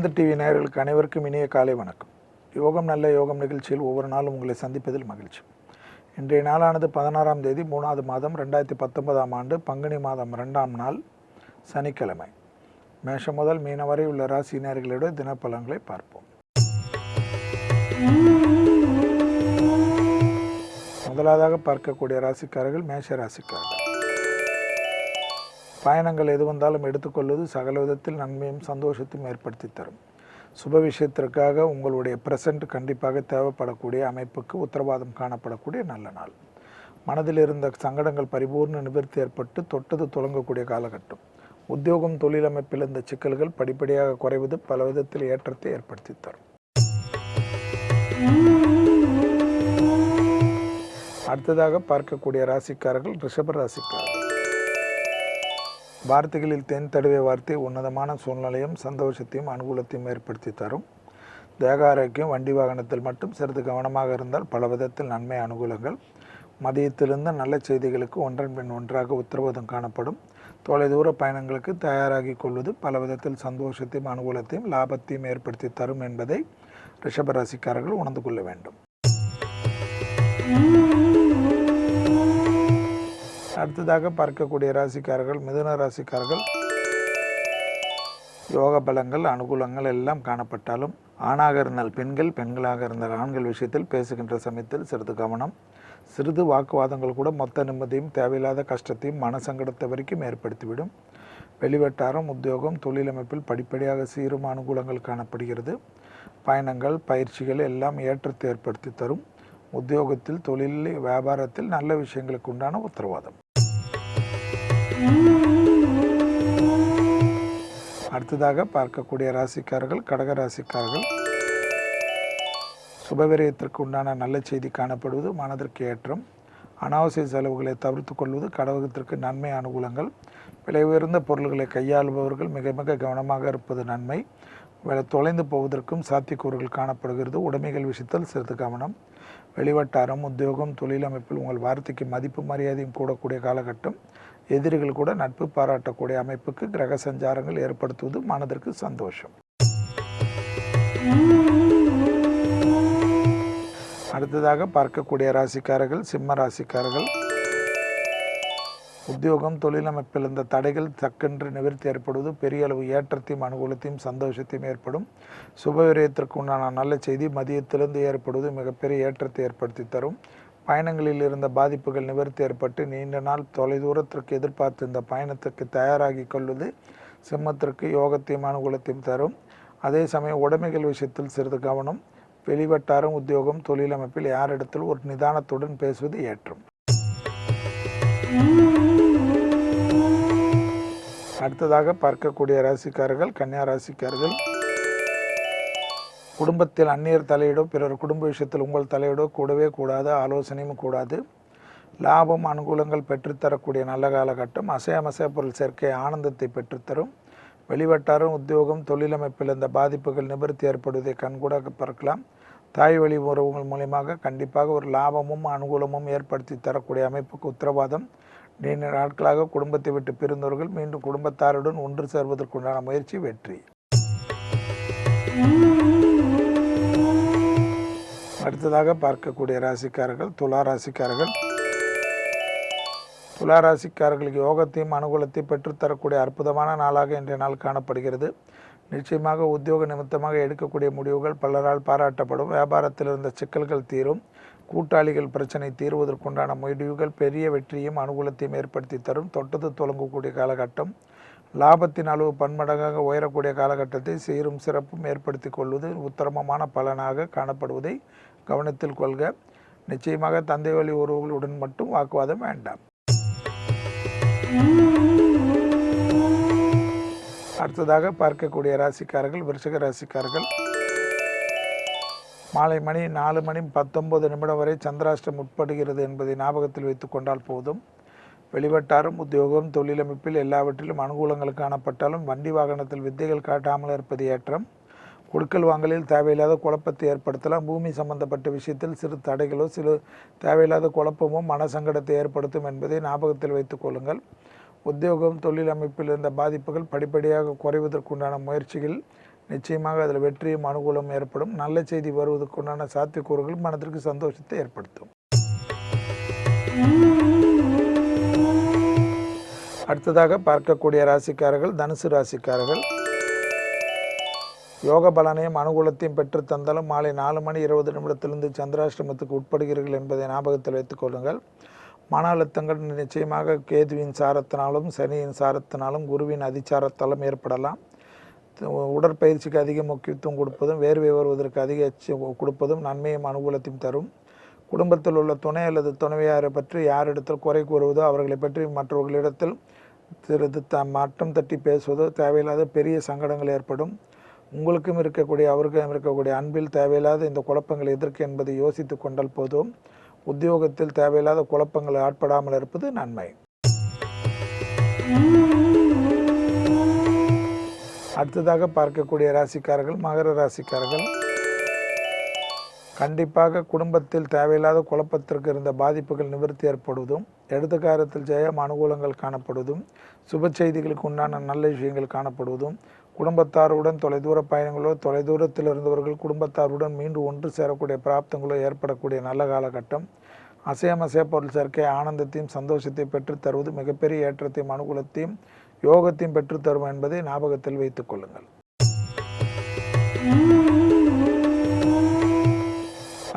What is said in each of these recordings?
ஆனந்த TV நேயர்களுக்கு அனைவருக்கும் இனிய காலை வணக்கம். யோகம் நல்ல யோகம் நிகழ்ச்சியில் ஒவ்வொரு நாளும் உங்களை சந்திப்பதில் மகிழ்ச்சி. இன்றைய நாளானது 16ஆம் தேதி 3வது மாதம் 2019ஆம் ஆண்டு பங்குனி மாதம் 2ஆம் நாள் சனிக்கிழமை. மேஷம் முதல் மீன வரை உள்ள ராசி நேயர்களுடைய தினப்பலன்களை பார்ப்போம். முதலாவதாக பார்க்கக்கூடிய ராசிக்காரர்கள் மேஷ ராசிக்காரர்கள். பயணங்கள் எது வந்தாலும் எடுத்துக்கொள்வது சகல விதத்தில் நன்மையும் சந்தோஷத்தையும் ஏற்படுத்தி தரும். சுப விஷயத்திற்காக உங்களுடைய பிரசன்ட் கண்டிப்பாக தேவைப்படக்கூடிய அமைப்புக்கு உத்தரவாதம் காணப்படக்கூடிய நல்ல நாள். மனதில் இருந்த சங்கடங்கள் பரிபூர்ண நிவர்த்தி ஏற்பட்டு தொட்டது தொடங்கக்கூடிய காலகட்டம். உத்தியோகம் தொழில் அமைப்பில் இருந்த சிக்கல்கள் படிப்படியாக குறைவது பல விதத்தில் ஏற்றத்தை ஏற்படுத்தி தரும். அடுத்ததாக பார்க்கக்கூடிய ராசிக்காரர்கள் ரிஷப ராசிக்காரர்கள். வார்த்தைகளில் தென் தடவை வார்த்தை உன்னதமான சூழ்நிலையும் சந்தோஷத்தையும் அனுகூலத்தையும் ஏற்படுத்தி தரும். தேக ஆரோக்கியம் வண்டி வாகனத்தில் மட்டும் சிறிது கவனமாக இருந்தால் பல விதத்தில் நன்மை அனுகூலங்கள். மதியத்திலிருந்து நல்ல செய்திகளுக்கு ஒன்றன் பின் ஒன்றாக உத்தரவாதம் காணப்படும். தொலைதூர பயணங்களுக்கு தயாராகி கொள்வது பல விதத்தில் சந்தோஷத்தையும் அனுகூலத்தையும் லாபத்தையும் ஏற்படுத்தி தரும் என்பதை ரிஷபராசிக்காரர்கள் உணர்ந்து கொள்ள வேண்டும். அடுத்ததாக பார்க்கக்கூடிய ராசிக்காரர்கள் மிதுன ராசிக்காரர்கள். யோக பலங்கள் அனுகூலங்கள் எல்லாம் காணப்பட்டாலும் ஆணாக இருந்தால் பெண்கள், பெண்களாக இருந்தால் ஆண்கள் விஷயத்தில் பேசுகின்ற சமயத்தில் சிறிது கவனம். சிறிது வாக்குவாதங்கள் கூட மொத்த நிம்மதியும் தேவையில்லாத கஷ்டத்தையும் மனசங்கடத்தை வரைக்கும் ஏற்படுத்திவிடும். வெளிவட்டாரம் உத்தியோகம் தொழிலமைப்பில் படிப்படியாக சீரும் அனுகூலங்கள் காணப்படுகிறது. பயணங்கள் பயிற்சிகள் எல்லாம் ஏற்றத்தை ஏற்படுத்தி தரும். உத்தியோகத்தில் தொழில் வியாபாரத்தில் நல்ல விஷயங்களுக்கு உண்டான உத்தரவாதம். அடுத்ததாக பார்க்கக்கூடிய ராசிக்காரர்கள் கடக ராசிக்காரர்கள். சுபவிரயத்திற்கு உண்டான நல்ல செய்தி காணப்படுவது மனதிற்கு ஏற்றம். அனாவசிய செலவுகளை தவிர்த்து கொள்வது கடகத்திற்கு நன்மை அனுகூலங்கள். விலை உயர்ந்த பொருள்களை கையாளுபவர்கள் மிக மிக கவனமாக இருப்பது நன்மை. தொலைந்து போவதற்கும் சாத்தியக்கூறுகள் காணப்படுகிறது. உடைமைகள் விஷயத்தில் சிறிது கவனம். வெளிவட்டாரம் உத்தியோகம் தொழில் அமைப்பில் உங்கள் வார்த்தைக்கு மதிப்பு மரியாதையும் கூடக்கூடிய காலகட்டம். எதிரிகள் கூட நட்பு பாராட்டக்கூடிய அமைப்புக்கு கிரக சஞ்சாரங்கள் ஏற்படுத்துவது மனதிற்கு சந்தோஷம். அடுத்ததாக பார்க்கக்கூடிய ராசிக்காரர்கள் சிம்ம ராசிக்காரர்கள். உத்தியோகம் தொழில் அமைப்பில் இந்த தடைகள் தக்கென்று நிவர்த்தி ஏற்படுவது பெரிய அளவு ஏற்றத்தையும் அனுகூலத்தையும் சந்தோஷத்தையும் ஏற்படும். சுபவிரயத்திற்கு உண்டான நல்ல செய்தி மதியத்திலிருந்து ஏற்படுவது மிகப்பெரிய ஏற்றத்தை ஏற்படுத்தி தரும். பயணங்களில் இருந்த பாதிப்புகள் நிவர்த்தி ஏற்பட்டு நீண்ட நாள் தொலைதூரத்திற்கு எதிர்பார்த்து இந்த பயணத்துக்கு தயாராகி கொள்வது சிம்மத்திற்கு யோகத்தையும் அனுகூலத்தையும் தரும். அதே சமயம் உடைமைகள் விஷயத்தில் சிறிது கவனம். வெளிவட்டாரம் உத்தியோகம் தொழில் அமைப்பில் யாரிடத்தில் ஒரு நிதானத்துடன் பேசுவது ஏற்றம். அடுத்ததாக பார்க்கக்கூடிய ராசிக்காரர்கள் கன்னியா ராசிக்காரர்கள். குடும்பத்தில் அந்நியர் தலையிடோ பிறர் குடும்ப விஷயத்தில் உங்கள் தலையிடோ கூடவே கூடாது. ஆலோசனையும் கூடாது. லாபம் அனுகூலங்கள் பெற்றுத்தரக்கூடிய நல்ல காலகட்டம். அசைய பொருள் சேர்க்கை ஆனந்தத்தை பெற்றுத்தரும். வெளிவட்டாரம் உத்தியோகம் தொழிலமைப்பில் இந்த பாதிப்புகள் நிவர்த்தி ஏற்படுவதை கண்கூட பார்க்கலாம். தாய் வழி உறவுகள் மூலமாக கண்டிப்பாக ஒரு லாபமும் அனுகூலமும் ஏற்படுத்தி தரக்கூடிய அமைப்புக்கு உத்தரவாதம். நீண்ட நாட்களாக குடும்பத்தை விட்டு பிரிந்தவர்கள் மீண்டும் குடும்பத்தாருடன் ஒன்று சேர்வதற்குண்டான முயற்சி வெற்றி. அடுத்ததாக பார்க்கக்கூடிய ராசிக்காரர்கள் துலா ராசிக்காரர்கள். துலா ராசிக்காரர்களுக்கு யோகத்தையும் அனுகூலத்தை பெற்றுத்தரக்கூடிய அற்புதமான நாளாக இன்றைய நாள் காணப்படுகிறது. நிச்சயமாக உத்தியோக நிமித்தமாக எடுக்கக்கூடிய முடிவுகள் பலரால் பாராட்டப்படும். வியாபாரத்தில் இருந்த சிக்கல்கள் தீரும். கூட்டாளிகள் பிரச்சனை தீர்வதற்குண்டான முடிவுகள் பெரிய வெற்றியும் அனுகூலத்தையும் ஏற்படுத்தி தரும். தொட்டது தொடங்கக்கூடிய காலகட்டம். லாபத்தின் அளவு பன்மடங்காக உயரக்கூடிய காலகட்டத்தை சீரும் சிறப்பும் ஏற்படுத்தி கொள்வது உத்தமமான பலனாக காணப்படுவதை கவனத்தில் கொள்க. நிச்சயமாக தந்தை வழி உறவுகளுடன் மட்டும் வாக்குவாதம் வேண்டாம். அடுத்ததாக பார்க்கக்கூடிய ராசிக்காரர்கள் விருச்சிக ராசிக்காரர்கள். மாலை மணி 4:19 வரை சந்திராஷ்டம் உட்படுகிறது என்பதை ஞாபகத்தில் வைத்து கொண்டால் போதும். வெளிவட்டாரம் உத்தியோகம் தொழிலமைப்பில் எல்லாவற்றிலும் அனுகூலங்கள் காணப்பட்டாலும் வண்டி வாகனத்தில் வித்தைகள் காட்டாமல் இருப்பது ஏற்றம். கொடுக்கல் வாங்கலில் தேவையில்லாத குழப்பத்தை ஏற்படுத்தலாம். பூமி சம்பந்தப்பட்ட விஷயத்தில் சிறு தடைகளோ சிறு தேவையில்லாத குழப்பமோ மனசங்கடத்தை ஏற்படுத்தும் என்பதை ஞாபகத்தில் வைத்துக் கொள்ளுங்கள். உத்தியோகம் தொழில் அமைப்பில் இருந்த பாதிப்புகள் படிப்படியாக குறைவதற்குண்டான முயற்சிகள் நிச்சயமாக அதில் வெற்றியும் அனுகூலம் ஏற்படும். நல்ல செய்தி வருவதற்குண்டான சாத்தியக்கூறுகள் மனதிற்கு சந்தோஷத்தை ஏற்படுத்தும். அடுத்ததாக பார்க்கக்கூடிய ராசிக்காரர்கள் தனுசு ராசிக்காரர்கள். யோக பலனையும் அனுகூலத்தையும் பெற்று தந்தாலும் மாலை 4:20 சந்திராஷ்டமத்துக்கு உட்படுகிறீர்கள் என்பதை ஞாபகத்தில் வைத்துக் கொள்ளுங்கள். மன அழுத்தங்கள் நிச்சயமாக கேதுவின் சாரத்தினாலும் சனியின் சாரத்தினாலும் குருவின் அதிச்சாரத்தாலும் ஏற்படலாம். உடற்பயிற்சிக்கு அதிக முக்கியத்துவம் கொடுப்பதும் வேர்வை வருவதற்கு அதிக கொடுப்பதும் நன்மையும் அனுகூலத்தையும் தரும். குடும்பத்தில் உள்ள துணை அல்லது துணைவியாரை பற்றி யாரிடத்தில் குறை கூறுவதோ அவர்களை பற்றி மற்றவர்களிடத்தில் மட்டம் தட்டி பேசுவதோ தேவையில்லாத பெரிய சங்கடங்கள் ஏற்படும். உங்களுக்கும் இருக்கக்கூடிய அவருக்கும் இருக்கக்கூடிய அன்பில் தேவையில்லாத இந்த குழப்பங்கள் எதற்கு என்பதை யோசித்து கொண்டால் போதும். உத்தியோகத்தில் தேவையில்லாத குழப்பங்கள் ஆட்படாமல் இருப்பது நன்மை. அடுத்ததாக பார்க்கக்கூடிய ராசிக்காரர்கள் மகர ராசிக்காரர்கள். கண்டிப்பாக குடும்பத்தில் தேவையில்லாத குழப்பத்திற்கு இருந்த பாதிப்புகள் நிவர்த்தி ஏற்படுவதும், எடுத்த காரியத்தில் ஜெயம் அனுகூலங்கள் காணப்படுவதும், சுப செய்திகளுக்கு உண்டான நல்ல விஷயங்கள் காணப்படுவதும், குடும்பத்தாருடன் தொலைதூர பயணங்களோ தொலைதூரத்தில் இருந்தவர்கள் குடும்பத்தாருடன் மீண்டும் ஒன்று சேரக்கூடிய பிராப்தங்களோ ஏற்படக்கூடிய நல்ல காலகட்டம். அசையமசைய பொருள் சேர்க்கை ஆனந்தத்தையும் சந்தோஷத்தையும் பெற்றுத்தருவது மிகப்பெரிய ஏற்றத்தையும் அனுகூலத்தையும் யோகத்தையும் பெற்றுத்தரும் என்பதை ஞாபகத்தில் வைத்துக் கொள்ளுங்கள்.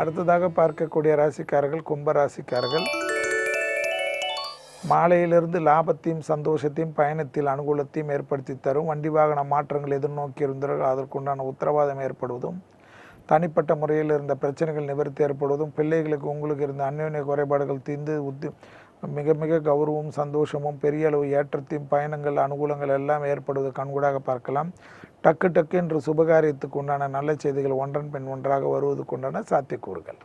அடுத்ததாக பார்க்கக்கூடிய ராசிக்காரர்கள் கும்ப ராசிக்காரர்கள். மாலையிலிருந்து லாபத்தையும் சந்தோஷத்தையும் பயணத்தில் அனுகூலத்தையும் ஏற்படுத்தி தரும். வண்டி வாகன மாற்றங்கள் எதிர்நோக்கி இருந்தார்கள் அதற்குண்டான உத்தரவாதம் ஏற்படுவதும், தனிப்பட்ட முறையில் இருந்த பிரச்சனைகள் நிவர்த்தி ஏற்படுவதும், பிள்ளைகளுக்கு உங்களுக்கு இருந்த அந்யோன்ய குறைபாடுகள் தீர்ந்து மிக மிக கௌரவமும் சந்தோஷமும் பெரிய அளவு ஏற்றத்தையும் பயணங்கள் அனுகூலங்கள் எல்லாம் ஏற்படுவது கண்கூடாக பார்க்கலாம். டக்கு என்று சுபகாரியத்துக்கு உண்டான நல்ல செய்திகள் ஒன்றன் பின் ஒன்றாக வருவதற்கு உண்டான சாத்தியக்கூறுகள்.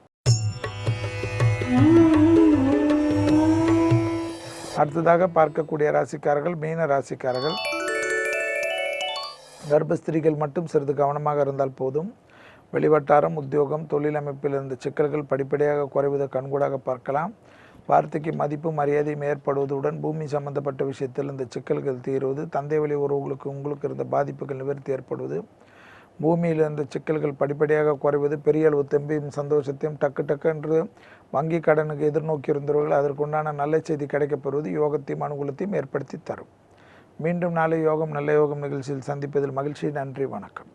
அடுத்ததாக பார்க்கக்கூடிய ராசிக்காரர்கள் மீன ராசிக்காரர்கள். கர்ப்பஸ்திரீகள் மட்டும் சிறிது கவனமாக இருந்தால் போதும். வெளிவட்டாரம் உத்தியோகம் தொழில் அமைப்பில் இருந்த சிக்கல்கள் படிப்படியாக குறைவதை கண்கூடாக பார்க்கலாம். வார்த்தைக்கு மதிப்பு மரியாதையும் ஏற்படுவதுடன் பூமி சம்பந்தப்பட்ட விஷயத்தில் இந்த சிக்கல்கள் தீர்வது, தந்தை வழி உறவுகளுக்கு உங்களுக்கு இருந்த பாதிப்புகள் நிவர்த்தி ஏற்படுவது, பூமியில் இருந்த சிக்கல்கள் படிப்படியாக குறைவது, பெரிய அளவு தெம்பையும் சந்தோஷத்தையும் டக்கு என்று வங்கி கடனுக்கு எதிர்நோக்கி இருந்தவர்கள் அதற்குண்டான நல்ல செய்தி கிடைக்கப்பெறுவது யோகத்தையும் அனுகூலத்தையும் ஏற்படுத்தி தரும். மீண்டும் நாளை யோகம் நல்ல யோகம் நிகழ்ச்சியில் சந்திப்பதில் மகிழ்ச்சி. நன்றி, வணக்கம்.